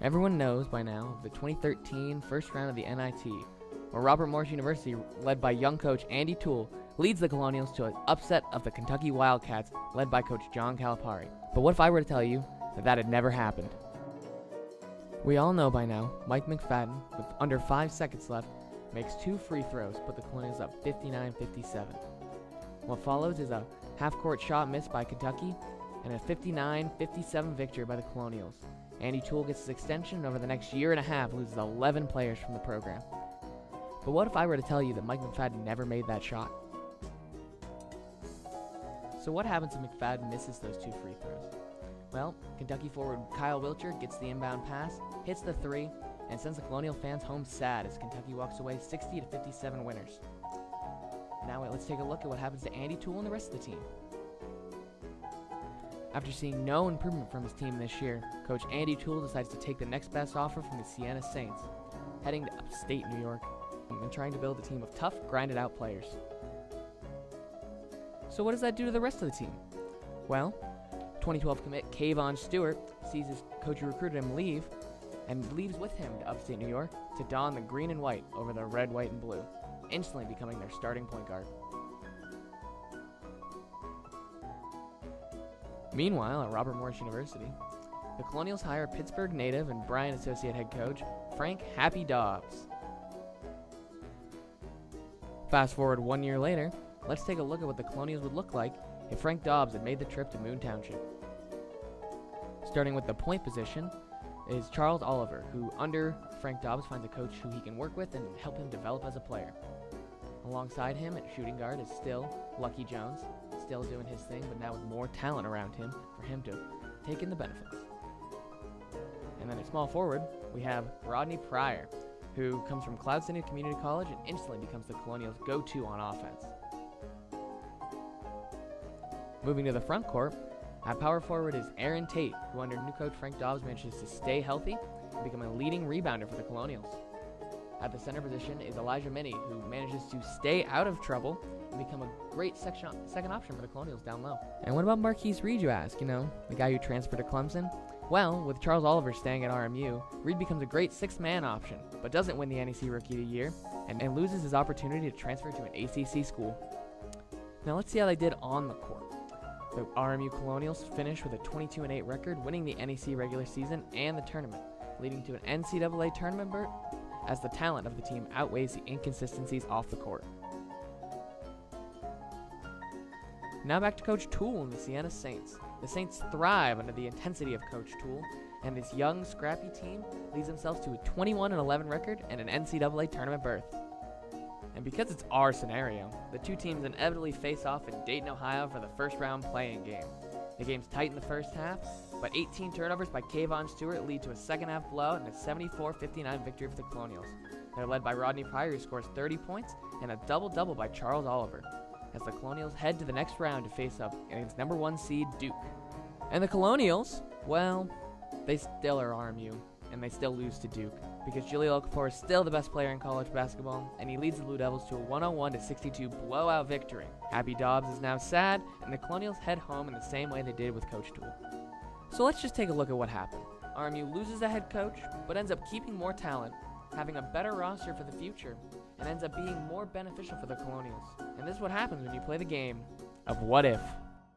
Everyone knows by now of the 2013 first round of the NIT, where Robert Morris University, led by young coach Andy Toole, leads the Colonials to an upset of the Kentucky Wildcats, led by coach John Calipari. But what if I were to tell you that had never happened? We all know by now, Mike McFadden, with under 5 seconds left, makes 2 free throws, put the Colonials up 59-57. What follows is a half-court shot missed by Kentucky, and a 59-57 victory by the Colonials. Andy Toole gets his extension, and over the next year and a half loses 11 players from the program. But what if I were to tell you that Mike McFadden never made that shot? So what happens if McFadden misses those 2 free throws? Well, Kentucky forward Kyle Wilcher gets the inbound pass, hits the 3, and sends the Colonial fans home sad as Kentucky walks away 60-57 winners. Now let's take a look at what happens to Andy Toole and the rest of the team. After seeing no improvement from his team this year, coach Andy Toole decides to take the next best offer from the Siena Saints, heading to upstate New York and trying to build a team of tough, grinded-out players. So what does that do to the rest of the team? Well, 2012 commit Kayvon Stewart sees his coach who recruited him leave, and leaves with him to upstate New York to don the green and white over the red, white, and blue, instantly becoming their starting point guard. Meanwhile, at Robert Morris University, the Colonials hire Pittsburgh native and Bryant associate head coach Frank Happy Dobbs. Fast forward 1 year later, let's take a look at what the Colonials would look like if Frank Dobbs had made the trip to Moon Township. Starting with the point position is Charles Oliver, who under Frank Dobbs finds a coach who he can work with and help him develop as a player. Alongside him at shooting guard is still Lucky Jones, still doing his thing, but now with more talent around him for him to take in the benefits. And then at small forward, we have Rodney Pryor, who comes from Cloud City Community College and instantly becomes the Colonials' go-to on offense. Moving to the front court, at power forward is Aaron Tate, who under new coach Frank Dobbs manages to stay healthy and become a leading rebounder for the Colonials. At the center position is Elijah Minnie, who manages to stay out of trouble and become a great second option for the Colonials down low. And what about Marquise Reed, you ask? You know, the guy who transferred to Clemson? Well, with Charles Oliver staying at RMU, Reed becomes a great 6-man option, but doesn't win the NEC Rookie of the Year and loses his opportunity to transfer to an ACC school. Now let's see how they did on the court. The RMU Colonials finished with a 22-8 record, winning the NEC regular season and the tournament, leading to an NCAA tournament berth as the talent of the team outweighs the inconsistencies off the court. Now back to Coach Toole and the Siena Saints. The Saints thrive under the intensity of Coach Toole, and this young, scrappy team leads themselves to a 21-11 record and an NCAA tournament berth. And because it's our scenario, the two teams inevitably face off in Dayton, Ohio for the first round play-in game. The game's tight in the first half, but 18 turnovers by Kayvon Stewart lead to a second half blowout and a 74-59 victory for the Colonials. They're led by Rodney Pryor, who scores 30 points, and a double-double by Charles Oliver, as the Colonials head to the next round to face up against number 1 seed Duke. And the Colonials, well, they still are RMU, and they still lose to Duke, because Jaleel Okafor is still the best player in college basketball, and he leads the Blue Devils to a 101-62 blowout victory. Happy Dobbs is now sad, and the Colonials head home in the same way they did with Coach Toole. So let's just take a look at what happened. RMU loses a head coach, but ends up keeping more talent, having a better roster for the future, and ends up being more beneficial for the Colonials. And this is what happens when you play the game of what if.